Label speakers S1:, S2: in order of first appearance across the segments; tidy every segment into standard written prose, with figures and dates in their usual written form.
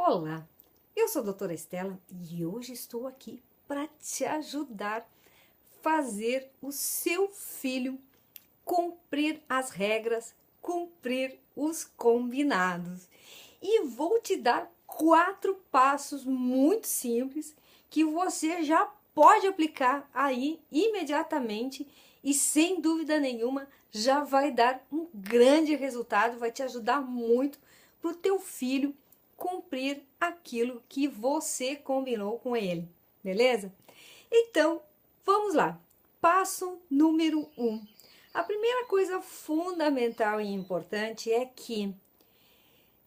S1: Olá, eu sou a doutora Estela e hoje estou aqui para te ajudar a fazer o seu filho cumprir as regras, cumprir os combinados. E vou te dar 4 passos muito simples que você já pode aplicar aí imediatamente e sem dúvida nenhuma já vai dar um grande resultado, vai te ajudar muito para o teu filho cumprir aquilo que você combinou com ele, beleza? Então, vamos lá. Passo número 1. A primeira coisa fundamental e importante é que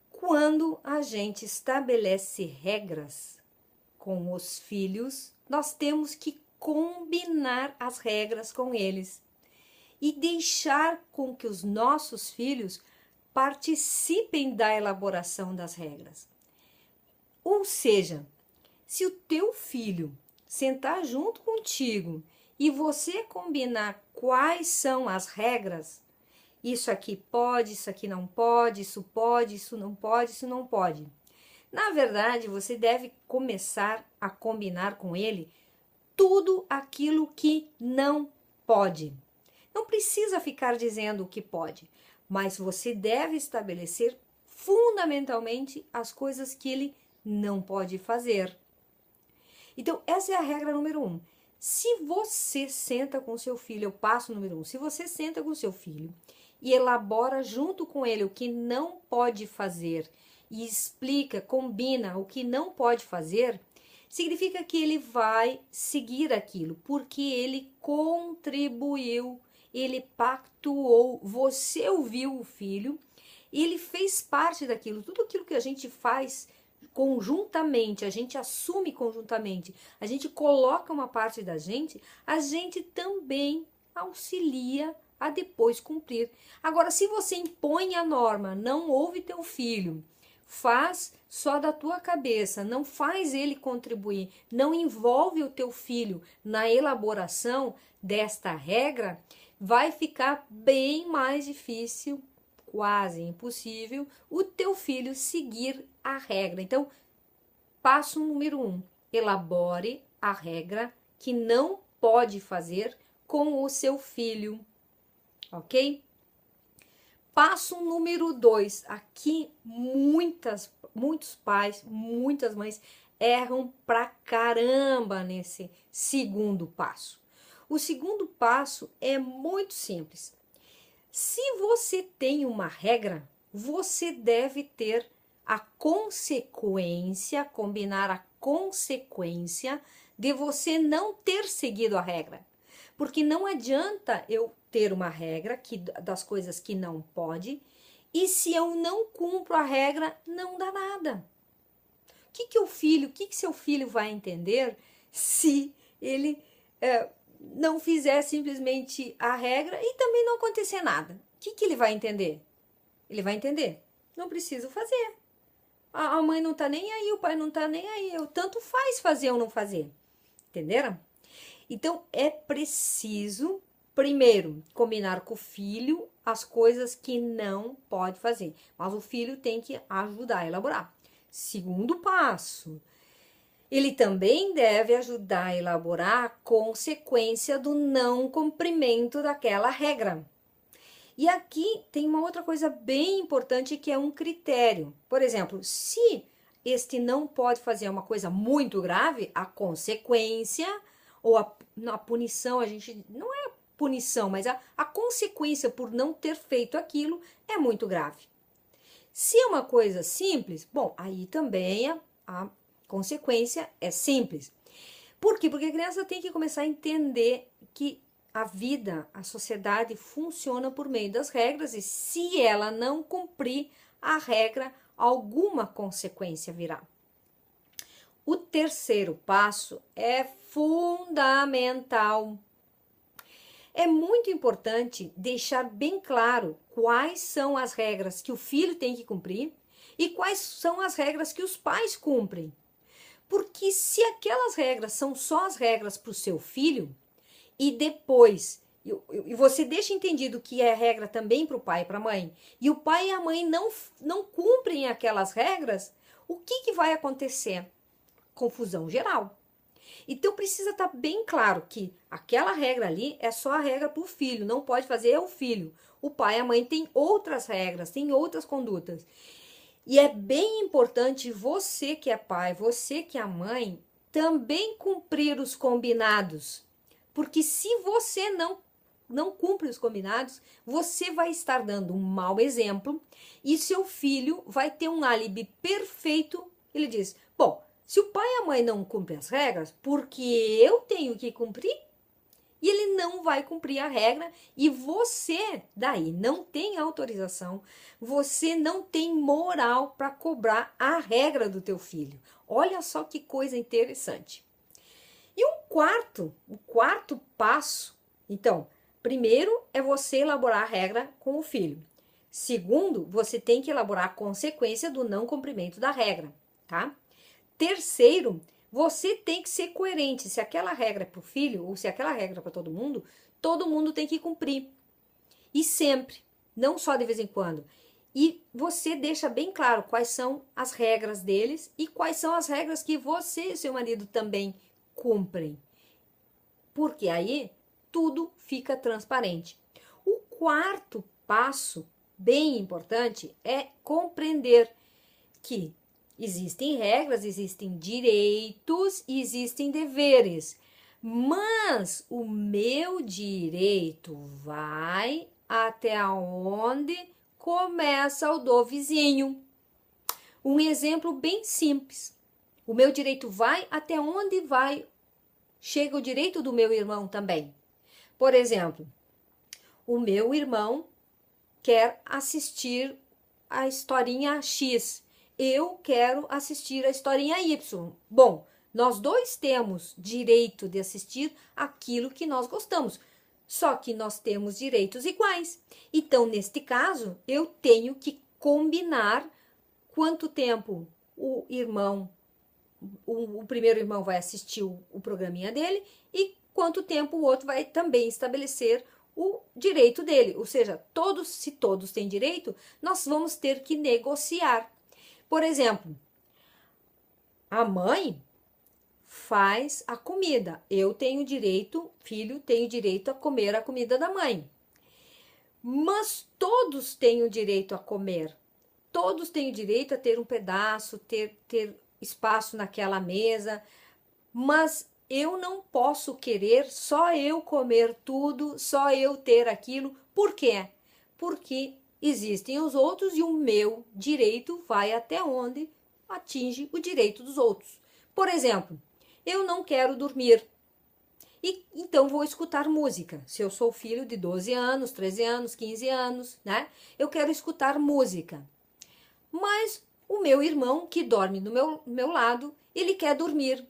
S1: quando a gente estabelece regras com os filhos, nós temos que combinar as regras com eles e deixar com que os nossos filhos participem da elaboração das regras. Ou seja, se o teu filho sentar junto contigo e você combinar quais são as regras, isso aqui pode, isso aqui não pode, isso não pode, isso não pode. Na verdade, você deve começar a combinar com ele tudo aquilo que não pode. Não precisa ficar dizendo o que pode, mas você deve estabelecer fundamentalmente as coisas que ele não pode fazer. Então, essa é a regra número 1. Se você senta com seu filho, eu passo número 1, se você senta com seu filho e elabora junto com ele o que não pode fazer e explica, combina o que não pode fazer, significa que ele vai seguir aquilo, porque ele contribuiu, ele pactuou, você ouviu o filho, e ele fez parte daquilo. Tudo aquilo que a gente faz conjuntamente, a gente assume conjuntamente, a gente coloca uma parte da gente, a gente também auxilia a depois cumprir. Agora, se você impõe a norma, não ouve teu filho, faz só da tua cabeça, não faz ele contribuir, não envolve o teu filho na elaboração desta regra, vai ficar bem mais difícil, quase impossível, o teu filho seguir a regra. Então, passo número 1, elabore a regra que não pode fazer com o seu filho, ok? Passo número 2, aqui muitos pais, muitas mães erram pra caramba nesse segundo passo. O segundo passo é muito simples. Se você tem uma regra, você deve ter a consequência, combinar a consequência de você não ter seguido a regra. Porque não adianta eu ter uma regra das coisas que não pode, e se eu não cumpro a regra, não dá nada. O que seu filho vai entender se ele não fizer simplesmente a regra e também não acontecer nada? O que ele vai entender? Ele vai entender, não preciso fazer. A mãe não tá nem aí, o pai não tá nem aí, tanto faz fazer ou não fazer. Entenderam? Então, é preciso, primeiro, combinar com o filho as coisas que não pode fazer. Mas o filho tem que ajudar a elaborar. Segundo passo, ele também deve ajudar a elaborar a consequência do não cumprimento daquela regra. E aqui tem uma outra coisa bem importante que é um critério. Por exemplo, se este não pode fazer uma coisa muito grave, a consequência ou a punição, a gente não é punição, mas a consequência por não ter feito aquilo é muito grave. Se é uma coisa simples, bom, aí também a consequência é simples. Por quê? Porque a criança tem que começar a entender que a vida, a sociedade funciona por meio das regras e se ela não cumprir a regra, alguma consequência virá. O terceiro passo é fundamental. É muito importante deixar bem claro quais são as regras que o filho tem que cumprir e quais são as regras que os pais cumprem. Porque se aquelas regras são só as regras para o seu filho e depois e você deixa entendido que é regra também para o pai e para a mãe, e o pai e a mãe não cumprem aquelas regras, O que vai acontecer? Confusão geral. Então precisa estar bem claro que aquela regra ali é só a regra para o filho, não pode fazer o filho. O pai e a mãe têm outras regras, têm outras condutas. E é bem importante você que é pai, você que é mãe, também cumprir os combinados. Porque se você não cumpre os combinados, você vai estar dando um mau exemplo e seu filho vai ter um álibi perfeito. Ele diz, bom, se o pai e a mãe não cumprem as regras, porque eu tenho que cumprir? E ele não vai cumprir a regra e você, daí, não tem autorização, você não tem moral para cobrar a regra do teu filho. Olha só que coisa interessante. E o quarto passo, então, primeiro é você elaborar a regra com o filho. Segundo, você tem que elaborar a consequência do não cumprimento da regra, tá? Terceiro, você tem que ser coerente. Se aquela regra é para o filho ou se aquela regra é para todo mundo tem que cumprir. E sempre, não só de vez em quando. E você deixa bem claro quais são as regras deles e quais são as regras que você e seu marido também cumprem. Porque aí tudo fica transparente. O quarto passo, bem importante, é compreender que existem regras, existem direitos e existem deveres. Mas o meu direito vai até onde começa o do vizinho. Um exemplo bem simples. O meu direito vai até onde chega o direito do meu irmão também. Por exemplo, o meu irmão quer assistir a historinha X. Eu quero assistir a historinha Y. Bom, nós dois temos direito de assistir aquilo que nós gostamos. Só que nós temos direitos iguais. Então, neste caso, eu tenho que combinar quanto tempo o primeiro irmão vai assistir o programinha dele e quanto tempo o outro vai também estabelecer o direito dele. Ou seja, se todos têm direito, nós vamos ter que negociar. Por exemplo, a mãe faz a comida. Eu tenho direito, filho, tenho direito a comer a comida da mãe. Mas todos têm o direito a comer. Todos têm o direito a ter um pedaço, ter espaço naquela mesa. Mas eu não posso querer só eu comer tudo, só eu ter aquilo. Por quê? Porque existem os outros e o meu direito vai até onde atinge o direito dos outros. Por exemplo, eu não quero dormir e então vou escutar música. Se eu sou filho de 12 anos, 13 anos, 15 anos, né? Eu quero escutar música. Mas o meu irmão, que dorme do meu lado, ele quer dormir.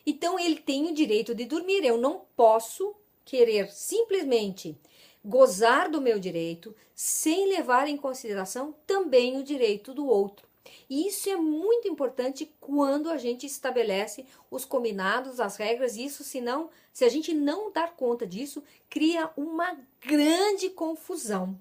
S1: Então ele tem o direito de dormir. Eu não posso querer simplesmente gozar do meu direito sem levar em consideração também o direito do outro. E isso é muito importante quando a gente estabelece os combinados, as regras, isso, senão, se a gente não dar conta disso, cria uma grande confusão.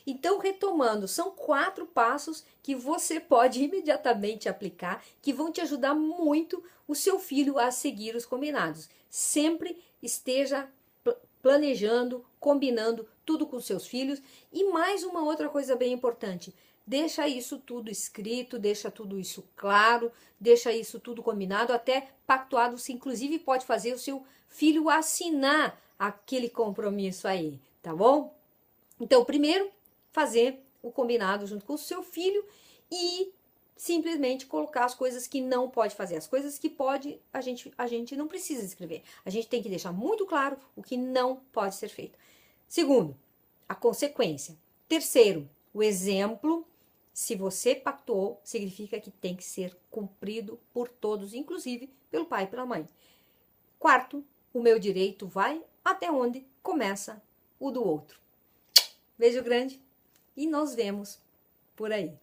S1: Então, retomando, são 4 passos que você pode imediatamente aplicar, que vão te ajudar muito o seu filho a seguir os combinados. Sempre esteja planejando, combinando tudo com seus filhos. E mais uma outra coisa bem importante, deixa isso tudo escrito, deixa tudo isso claro, deixa isso tudo combinado, até pactuado, se inclusive pode fazer o seu filho assinar aquele compromisso aí, tá bom? Então, primeiro, fazer o combinado junto com o seu filho e simplesmente colocar as coisas que não pode fazer. As coisas que pode, a gente não precisa escrever. A gente tem que deixar muito claro o que não pode ser feito. Segundo, a consequência. Terceiro, o exemplo. Se você pactuou, significa que tem que ser cumprido por todos, inclusive pelo pai e pela mãe. Quarto, o meu direito vai até onde começa o do outro. Beijo grande e nos vemos por aí.